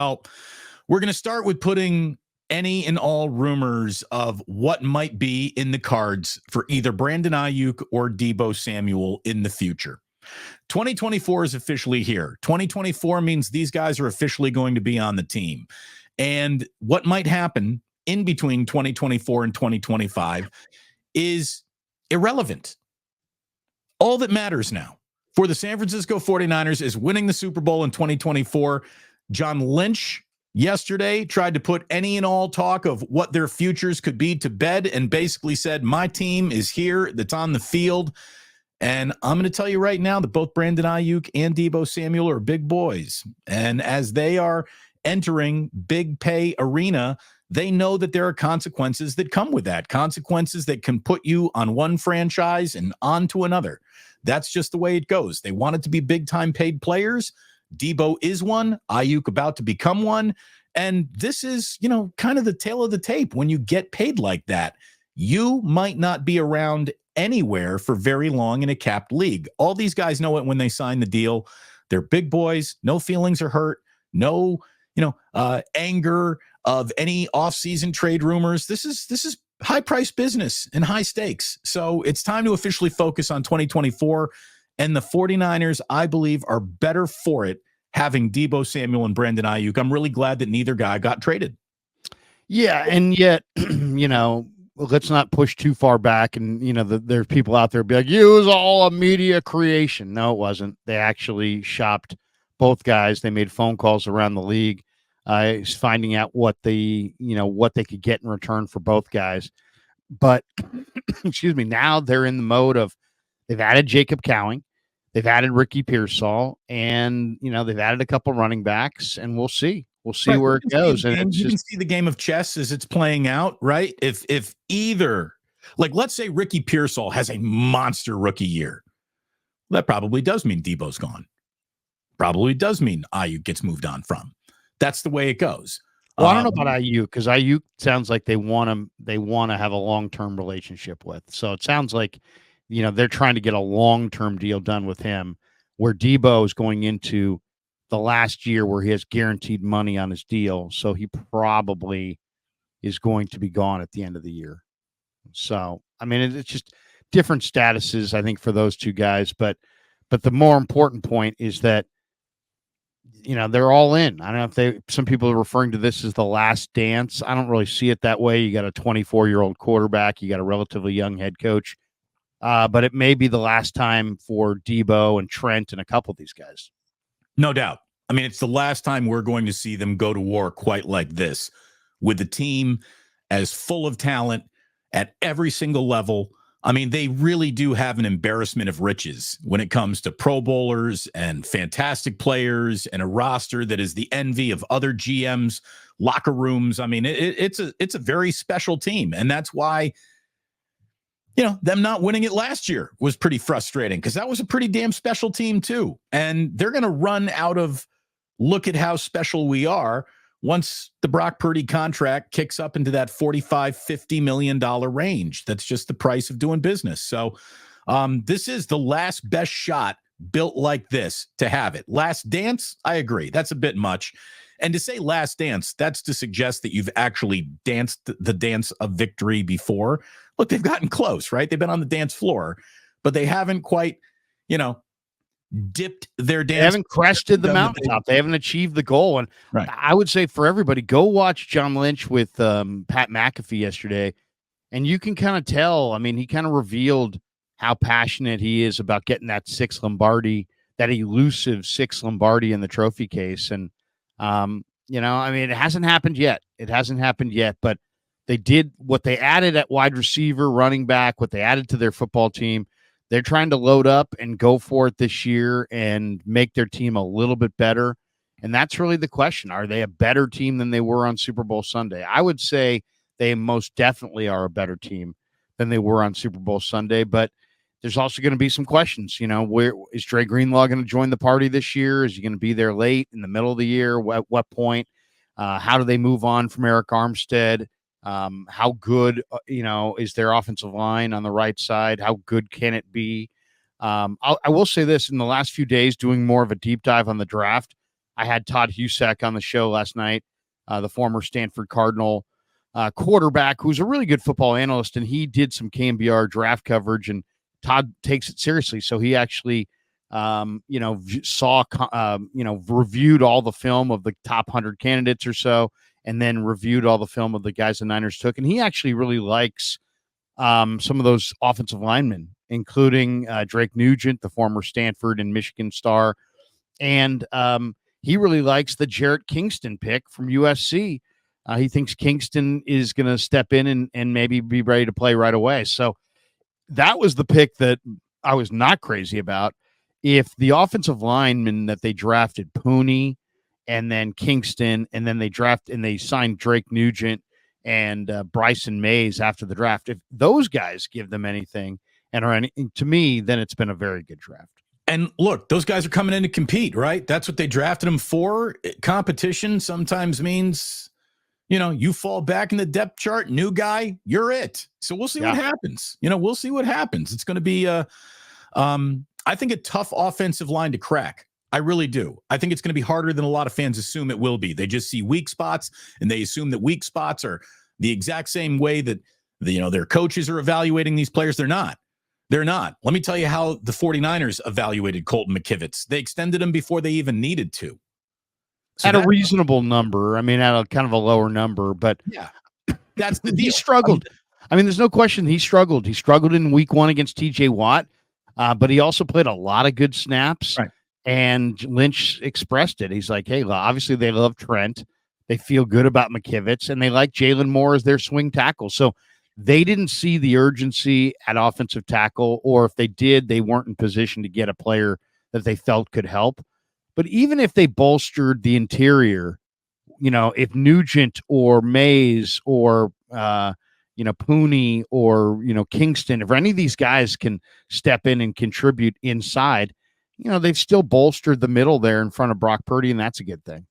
Well, we're going to start with putting any and all rumors of what might be in the cards for either Brandon Ayuk or Deebo Samuel in the future. 2024 is officially here. 2024 means these guys are officially going to be on the team. And what might happen in between 2024 and 2025 is irrelevant. All that matters now for the San Francisco 49ers is winning the Super Bowl in 2024. John Lynch yesterday tried to put any and all talk of what their futures could be to bed and basically said, my team is here, that's on the field. And I'm going to tell you right now that both Brandon Ayuk and Deebo Samuel are big boys. And as they are entering big pay arena, they know that there are consequences that come with that, consequences that can put you on one franchise and on to another. That's just the way it goes. They want it to be big-time paid players. Deebo is one. Ayuk about to become one. And this is, kind of the tail of the tape. When you get paid like that, you might not be around anywhere for very long in a capped league. All these guys know it when they sign the deal. They're big boys. No feelings are hurt. No, anger of any offseason trade rumors. This is high-priced business and high stakes. So it's time to officially focus on 2024. And the 49ers, I believe, are better for it having Deebo Samuel and Brandon Ayuk. I'm really glad that neither guy got traded. Yeah, and yet, let's not push too far back. And, there's people out there be like, it was all a media creation. No, it wasn't. They actually shopped both guys. They made phone calls around the league, finding out what they could get in return for both guys. But, excuse me, now they're in the mode of they've added Jacob Cowing. They've added Ricky Pearsall, and, they've added a couple running backs, and we'll see. We'll see where it goes. And you can see the game of chess as it's playing out, right? If either, let's say Ricky Pearsall has a monster rookie year, that probably does mean Deebo's gone. Probably does mean Ayuk gets moved on from. That's the way it goes. Well, I don't know about Ayuk, because Ayuk sounds like they want to have a long-term relationship with. So it sounds like, they're trying to get a long-term deal done with him, where Deebo is going into the last year where he has guaranteed money on his deal. So he probably is going to be gone at the end of the year. So, it's just different statuses, I think, for those two guys. But the more important point is that, they're all in. I don't know if some people are referring to this as the last dance. I don't really see it that way. You got a 24-year-old quarterback. You got a relatively young head coach. But it may be the last time for Deebo and Trent and a couple of these guys. No doubt. It's the last time we're going to see them go to war quite like this, with the team as full of talent at every single level. They really do have an embarrassment of riches when it comes to Pro Bowlers and fantastic players and a roster that is the envy of other GMs, locker rooms. It's a very special team. And that's why, them not winning it last year was pretty frustrating, because that was a pretty damn special team too. And they're going to run out of look at how special we are once the Brock Purdy contract kicks up into that $45-50 million range. That's just the price of doing business. So this is the last best shot built like this to have it. Last dance, I agree. That's a bit much. And to say last dance, that's to suggest that you've actually danced the dance of victory before. Look, they've gotten close, right? They've been on the dance floor, but they haven't quite, dipped their dance. They haven't crested the mountaintop. They haven't achieved the goal. And right. I would say for everybody, go watch John Lynch with Pat McAfee yesterday, and you can kind of tell. He kind of revealed how passionate he is about getting that sixth Lombardi, that elusive sixth Lombardi in the trophy case. And, it hasn't happened yet. It hasn't happened yet, but they did what they added at wide receiver, running back, what they added to their football team. They're trying to load up and go for it this year and make their team a little bit better. And that's really the question. Are they a better team than they were on Super Bowl Sunday? I would say they most definitely are a better team than they were on Super Bowl Sunday. But there's also going to be some questions. Where is Dre Greenlaw going to join the party this year? Is he going to be there late in the middle of the year? At what point? How do they move on from Eric Armstead? How good, is their offensive line on the right side? How good can it be? I will say this: in the last few days, doing more of a deep dive on the draft, I had Todd Husak on the show last night, the former Stanford Cardinal quarterback, who's a really good football analyst, and he did some KNBR draft coverage, and Todd takes it seriously. So he actually, reviewed all the film of the top 100 candidates or so, and then reviewed all the film of the guys the Niners took. And he actually really likes some of those offensive linemen, including Drake Nugent, the former Stanford and Michigan star. And he really likes the Jarrett Kingston pick from USC. He thinks Kingston is going to step in and maybe be ready to play right away. So that was the pick that I was not crazy about. If the offensive lineman that they drafted, Pooney, and then Kingston, and then they signed Drake Nugent and Bryson Mays after the draft, if those guys give them anything and are anything to me, then it's been a very good draft. And look, those guys are coming in to compete, right? That's what they drafted them for. Competition sometimes means, you fall back in the depth chart, new guy, you're it. So we'll see what happens. We'll see what happens. It's going to be, I think, a tough offensive line to crack. I really do. I think it's going to be harder than a lot of fans assume it will be. They just see weak spots, and they assume that weak spots are the exact same way that their coaches are evaluating these players. They're not. They're not. Let me tell you how the 49ers evaluated Colton McKivitz. They extended him before they even needed to. So at a reasonable number. I mean, at a kind of a lower number, but yeah, that's the deal. He struggled. There's no question he struggled. He struggled in week 1 against TJ Watt, but he also played a lot of good snaps. Right. And Lynch expressed it. He's like, hey, obviously they love Trent. They feel good about McKivitz, and they like Jalen Moore as their swing tackle. So they didn't see the urgency at offensive tackle, or if they did, they weren't in position to get a player that they felt could help. But even if they bolstered the interior, if Nugent or Mays or, Pooney or, Kingston, if any of these guys can step in and contribute inside, they've still bolstered the middle there in front of Brock Purdy, and that's a good thing.